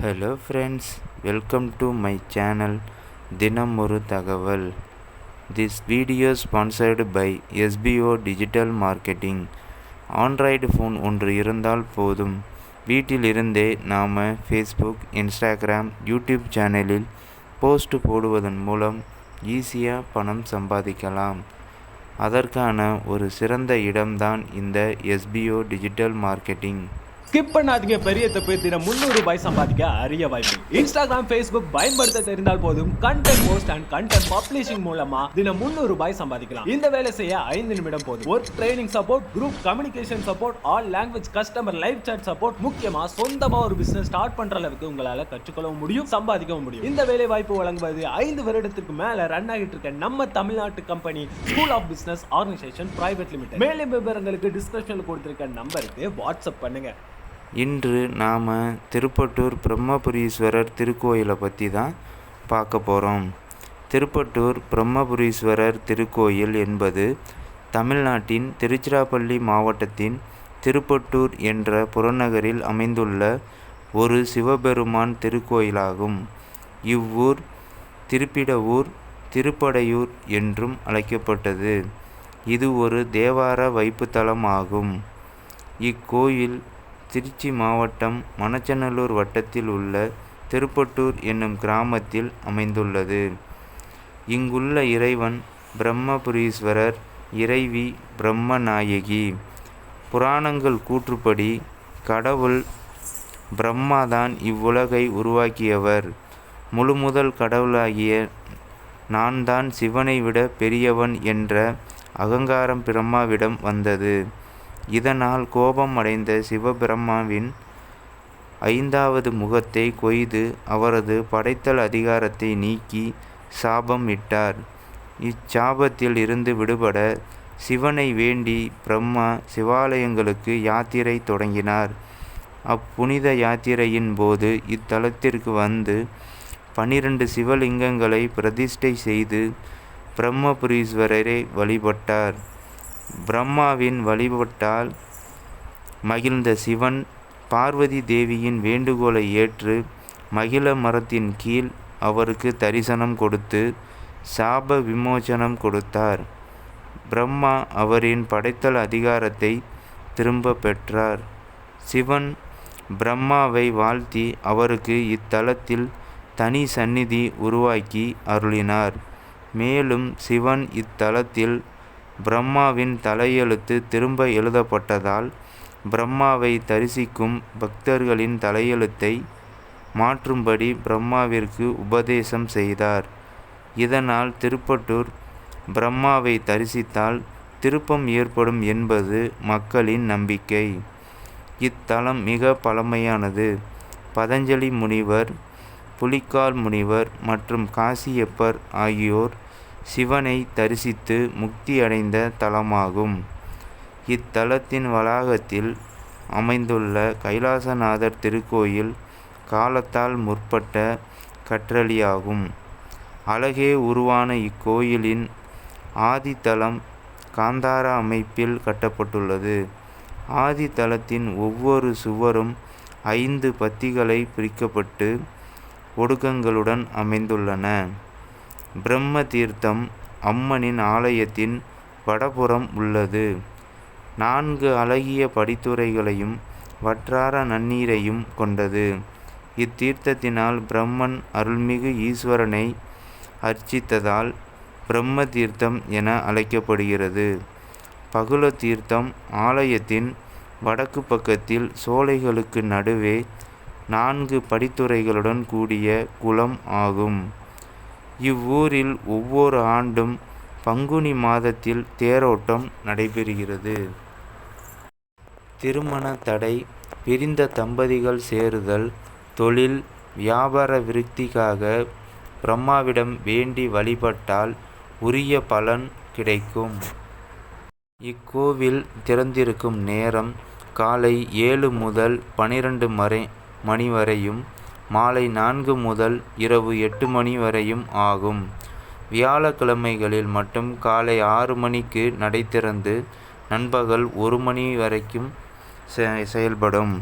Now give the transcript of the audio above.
Hello friends, welcome to my channel தினம் ஒரு தகவல். This video sponsored by SBO Digital Marketing. Android phone ஒன்று இருந்தால் போதும், வீட்டில் இருந்தே நாம் ஃபேஸ்புக், இன்ஸ்டாகிராம், யூடியூப் சேனலில் போஸ்ட் போடுவதன் மூலம் ஈஸியாக பணம் சம்பாதிக்கலாம். அதற்கான ஒரு சிறந்த இடம்தான் இந்த SBO டிஜிட்டல் மார்க்கெட்டிங். ஸ்கிப் பண்ணாதீங்க, பெரிய தப்பு. தினம் ₹300 சம்பாதிக்க அரிய வாய்ப்பு. இன்ஸ்டாகிராம், ஃபேஸ்புக் பயன்படுத்த தெரிந்தால் போதும், content post and content publishing மூலமா தினம் ₹300 சம்பாதிக்கலாம். இந்த வேலை செய்ய 5 நிமிடம் போதும். Work training support, group communication support, all language customer live chat support, முக்கியமா சொந்தமா ஒரு பிசினஸ் ஸ்டார்ட் பண்ற அளவுக்கு உங்களால கற்றுக்கொள்ளவும் முடியும், சம்பாதிக்கவும் முடியும். இந்த வேலை வாய்ப்பு வழங்குவது 5 வருடத்துக்கு மேல ரன் ஆகிட்டு இருக்க நம்ம தமிழ்நாட்டு company school of business organisation private limited. மேலும் விவரங்களுக்கு டிஸ்கிரிப்ஷன்ல கொடுத்திருக்க நம்பருக்கு வாட்ஸ்அப் பண்ணுங்க. இன்று நாம் திருப்பட்டூர் பிரம்மபுரீஸ்வரர் திருக்கோயிலை பற்றி தான் பார்க்க போகிறோம். திருப்பட்டூர் பிரம்மபுரீஸ்வரர் திருக்கோயில் என்பது தமிழ்நாட்டின் திருச்சிராப்பள்ளி மாவட்டத்தின் திருப்பட்டூர் என்ற புறநகரில் அமைந்துள்ள ஒரு சிவபெருமான் திருக்கோயிலாகும். இவ்வூர் திருப்பிடவூர், திருப்படையூர் என்றும் அழைக்கப்பட்டது. இது ஒரு தேவார வைப்புத்தலம் ஆகும். இக்கோயில் திருச்சி மாவட்டம் மணச்சநல்லூர் வட்டத்தில் உள்ள திருப்பட்டூர் என்னும் கிராமத்தில் அமைந்துள்ளது. இங்குள்ள இறைவன் பிரம்மபுரீஸ்வரர், இறைவி பிரம்மநாயகி. புராணங்கள் கூற்றுப்படி கடவுள் பிரம்மாதான் இவ்வுலகை உருவாக்கியவர். முழுமுதல் கடவுளாகிய நான் தான் சிவனை விட பெரியவன் என்ற அகங்காரம் பிரம்மாவிடம் வந்தது. இதனால் கோபம் அடைந்த சிவபிரம்மாவின் 5வது முகத்தை கொய்து அவரது படைத்தல் அதிகாரத்தை நீக்கி சாபம் இட்டார். இச்சாபத்தில் இருந்து விடுபட சிவனை வேண்டி பிரம்மா சிவாலயங்களுக்கு யாத்திரை தொடங்கினார். அப்புனித யாத்திரையின் போது இத்தலத்திற்கு வந்து 12 சிவலிங்கங்களை பிரதிஷ்டை செய்து பிரம்மபுரீஸ்வரரை வழிபட்டார். பிரம்மாவின் வழிபட்டால் மகிழ்ந்த சிவன் பார்வதி தேவியின் வேண்டுகோளை ஏற்று மகிழ மரத்தின் கீழ் அவருக்கு தரிசனம் கொடுத்து சாப விமோசனம் கொடுத்தார். பிரம்மா அவரின் படைத்தல் அதிகாரத்தை திரும்ப பெற்றார். சிவன் பிரம்மாவை வாழ்த்தி அவருக்கு இத்தலத்தில் தனி சந்நிதி உருவாக்கி அருளினார். மேலும் சிவன் இத்தலத்தில் பிரம்மாவின் தலையெழுத்து திரும்ப எழுதப்பட்டதால் பிரம்மாவை தரிசிக்கும் பக்தர்களின் தலையெழுத்தை மாற்றும்படி பிரம்மாவிற்கு உபதேசம் செய்தார். இதனால் திருப்பட்டூர் பிரம்மாவை தரிசித்தால் திருப்பம் ஏற்படும் என்பது மக்களின் நம்பிக்கை. இத்தலம் மிக பழமையானது. பதஞ்சலி முனிவர், புலிக்கால் முனிவர் மற்றும் காசியப்பர் ஆகியோர் சிவனை தரிசித்து முக்தி அடைந்த தலமாகும். இத்தலத்தின் வளாகத்தில் அமைந்துள்ள கைலாசநாதர் திருக்கோயில் காலத்தால் முற்பட்ட கற்றளியாகும். அழகே உருவான இக்கோயிலின் ஆதித்தலம் காந்தார அமைப்பில் கட்டப்பட்டுள்ளது. ஆதித்தலத்தின் ஒவ்வொரு சுவரும் 5 பத்திகளை பிரிக்கப்பட்டு ஒடுக்கங்களுடன் அமைந்துள்ளன. பிரம்ம தீர்த்தம் அம்மனின் ஆலயத்தின் வடபுறம் உள்ளது. 4 அழகிய படித்துறைகளையும் வற்றார நன்னீரையும் கொண்டது. இத்தீர்த்தத்தினால் பிரம்மன் அருள்மிகு ஈஸ்வரனை அர்ச்சித்ததால் பிரம்ம தீர்த்தம் என அழைக்கப்படுகிறது. பகுல தீர்த்தம் ஆலயத்தின் வடக்கு பக்கத்தில் சோலைகளுக்கு நடுவே 4 படித்துறைகளுடன் கூடிய குளம் ஆகும். இவ்வூரில் ஒவ்வொரு ஆண்டும் பங்குனி மாதத்தில் தேரோட்டம் நடைபெறுகிறது. திருமண தடை, பிரிந்த தம்பதிகள் சேருதல், தொழில் வியாபார விருத்திக்காக பிரம்மாவிடம் வேண்டி வழிபட்டால் உரிய பலன் கிடைக்கும். இக்கோவில் திறந்திருக்கும் நேரம் காலை 7 முதல் 12 மணி வரையும், மாலை 4 முதல் இரவு 8 மணி வரையும் ஆகும். வியாழக்கிழமைகளில் மட்டும் காலை 6 மணிக்கு நடை திறந்து நண்பகல் 1 மணி வரைக்கும் செயல்படும்.